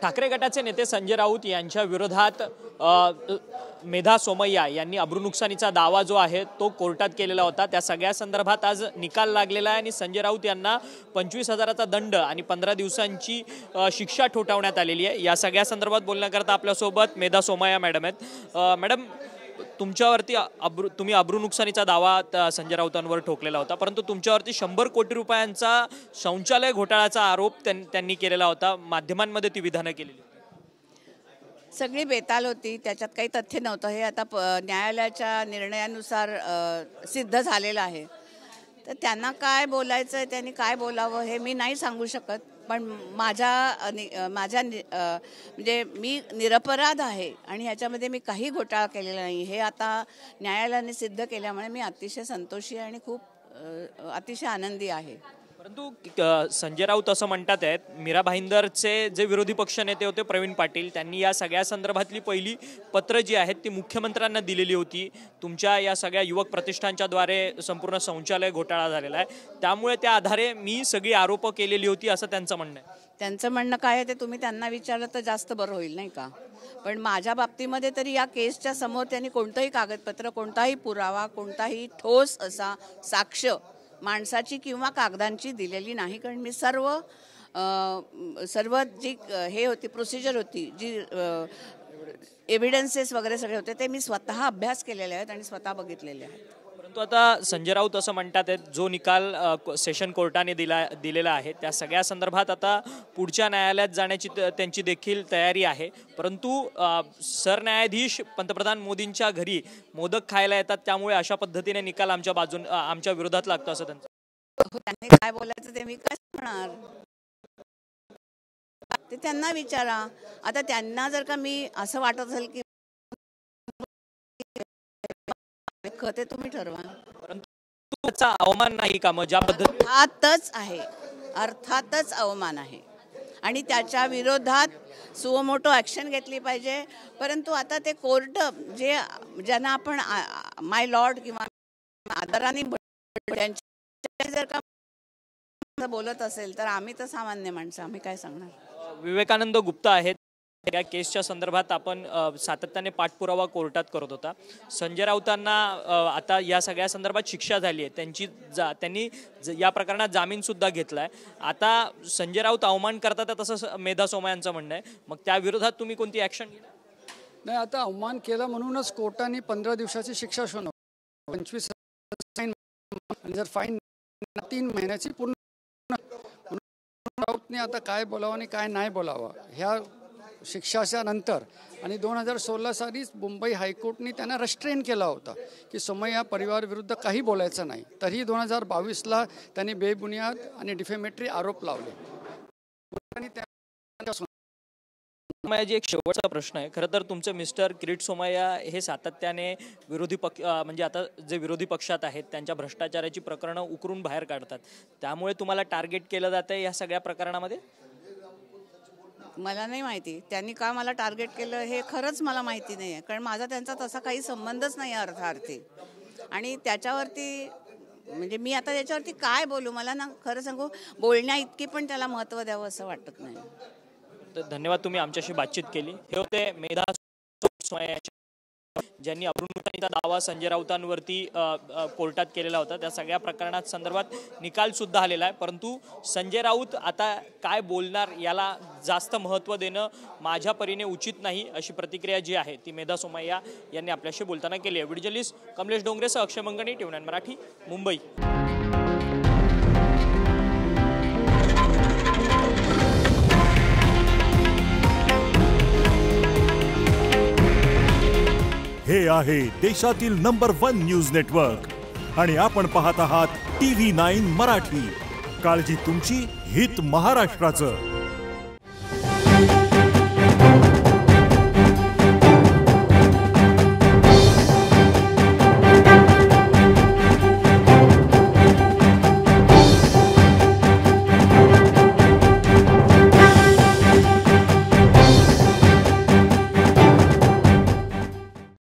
ठाकरे गटाचे नेते संजय राऊत यांच्या विरोधात मेधा सोमय्या यांनी अब्रूनुकसानीचा दावा जो आहे तो कोर्टात केलेला होता। त्या सगळ्या संदर्भात आज निकाल लागलेला आहे आणि संजय राऊत यांना 25,000चा दंड आणि 15 दिवसांची शिक्षा ठोठावण्यात आलेली आहे। या सगळ्या संदर्भात बोलण्याकरता आपल्यासोबत मेधा सोमय्या मॅडम आहेत। मॅडम, तुमच्यावरती तुम्ही अब्रूनुकसानीचा दावा संजय राऊतांवर ठोकलेला होता, परंतु तुमच्यावरती 100 कोटी रुपयांचा शौचालय घोटाळ्याचा आरोप त्यांनी केलेला होता। माध्यमांमध्ये ती विधानं केलेली सगळी बेताल होती, त्याच्यात काही तथ्य नव्हतं। हे आता न्यायालयाच्या निर्णयानुसार सिद्ध झालेलं आहे। तर त्यांना काय बोलायचं आहे, त्यांनी काय बोलावं हे मी नाही सांगू शकत, पण माझ्या म्हणजे मी निरपराध आहे आणि ह्याच्यामध्ये मी काही घोटाळा केलेला नाही हे आता न्यायालयाने सिद्ध केल्यामुळे मी अतिशय संतोषी आणि खूप अतिशय आनंदी आहे। परंतु संजय राऊत असं म्हणतात आहेत, मीरा भाईंदरचे जे विरोधी पक्ष नेते होते प्रवीण पाटील, त्यांनी या सगळ्या संदर्भातली पहिली पत्र जी आहेत ती मुख्यमंत्र्यांना दिलेली होती। तुमच्या या सगळ्या युवक प्रतिष्ठानच्याद्वारे संपूर्ण शौचालय घोटाळा झालेला आहे, त्यामुळे त्या आधारे मी सगळी आरोप केलेली होती असं त्यांचं म्हणणं आहे। त्यांचं म्हणणं काय आहे ते तुम्ही त्यांना विचारलं तर जास्त बरं होईल, नाही का? पण माझ्या बाबतीमध्ये तरी या केसच्या समोर त्यांनी कोणतंही कागदपत्र, कोणताही पुरावा, कोणताही ठोस असा साक्ष माणसाची किंवा कागदांची दिलेली नाही। कारण मी सर्व जी हे होती प्रोसिजर होती, जी एव्हिडन्सेस वगैरे सगळे होते ते मी स्वतः अभ्यास केलेले आहेत आणि स्वतः बघितलेले आहेत। परंतु आता संजय राऊत असं म्हणतात आहेत, जो निकाल सेशन कोर्टाने दिलेला आहे त्या सगळ्या संदर्भात आता पुढच्या न्यायालयात जाण्याची त्यांची देखील तयारी आहे। परंतु सरन्यायाधीश पंतप्रधान मोदींच्या घरी मोदक खायला येतात, त्यामुळे अशा पद्धतीने निकाल आमच्या विरोधात लागतो असं त्यांनी काय बोलायचं ते मी काय सांगणार, ते त्यांना विचारा। आता त्यांना जर का मी असं वाटत असेल की ते तुम्ही ठरवा। परंतु त्याचा अवमान नाही का? मग ज्या पद्धतीने अर्थातच अवमान आहे आणि त्याच्या विरोधात सुमोटो ॲक्शन घेतली पाहिजे। परंतु आता ते कोर्ट ज्यांना आपण माय लॉर्ड किंवा आदराने जर का बोलत असेल तर आम्ही तर सामान्य माणसं, आम्ही काय सांगणार। विवेकानंद गुप्ता आहेत, या केसच्या संदर्भात आपण सातत्याने पाठपुरावा कोर्टात करत होता। संजय राऊतांना आता या सगळ्या संदर्भात शिक्षा झाली आहे, त्यांनी या प्रकरणात जामीन सुद्धा घेतलाय। आता संजय राऊत अवमान करतात तसं मेधा सोमय्यांचं म्हणणं आहे, मग त्या विरोधात तुम्ही कोणती ॲक्शन घेणार? नाही, आता अवमान केला म्हणूनच कोर्टाने 15 दिवसाची शिक्षा सुनावली, 25 आणि जर फाईन 3 महिन्याची पूर्ण। राऊतने आता काय बोलावं आणि काय नाही बोलावं ह्या शिक्षाच्या नंतर आणि 2016 सालीच मुंबई हायकोर्टने त्यांना रेस्ट्रेन केला होता की सोमय्या परिवाराविरुद्ध काही बोलायचं नाही, तरीही 2022ला त्यांनी बेबुनियाद आणि डिफेमेटरी आरोप लावले। सोमय्याजी, एक शेवटचा प्रश्न आहे। खरं तर तुमचे मिस्टर किरीट सोमय्या हे सातत्याने विरोधी पक्ष म्हणजे आता जे विरोधी पक्षात आहेत त्यांच्या भ्रष्टाचाराची प्रकरणं उकरून बाहेर काढतात, त्यामुळे तुम्हाला टार्गेट केलं जातं या सगळ्या प्रकरणामध्ये? मला नाही माहिती त्यांनी का मला टार्गेट केलं हे खरंच मला माहिती नाही आहे, कारण माझा त्यांचा तसा काही संबंधच नाही अर्थार्थी। आणि त्याच्यावरती म्हणजे मी आता त्याच्यावरती काय बोलू, मला ना खरं सांगू बोलण्या इतकी पण त्याला महत्त्व द्यावं असं वाटत नाही। तर धन्यवाद, तुम्ही आमच्याशी बातचीत केली। हे होते मेधा सोमय्या ज्यांनी अब्रूनुकसानीचा दावा संजय राऊतांवरती कोर्टात केलेला होता। त्या सगळ्या प्रकरणात संदर्भात निकाल सुद्धा आलेला आहे, परंतु संजय राऊत आता काय बोलणार याला जास्त महत्त्व देणं माझ्या परीने उचित नाही, अशी प्रतिक्रिया जी आहे ती मेधा सोमय्या यांनी आपल्याशी बोलताना केली आहे। व्हिडिओ जर्नलिस्ट कमलेश डोंगरेसह अक्षय मंगणी, TV9 मराठी, मुंबई। हे आहे देशातील नंबर 1 न्यूज नेटवर्क आणि आपण पाहत आहात TV9 मराठी। काळजी तुमची, हित महाराष्ट्राचं।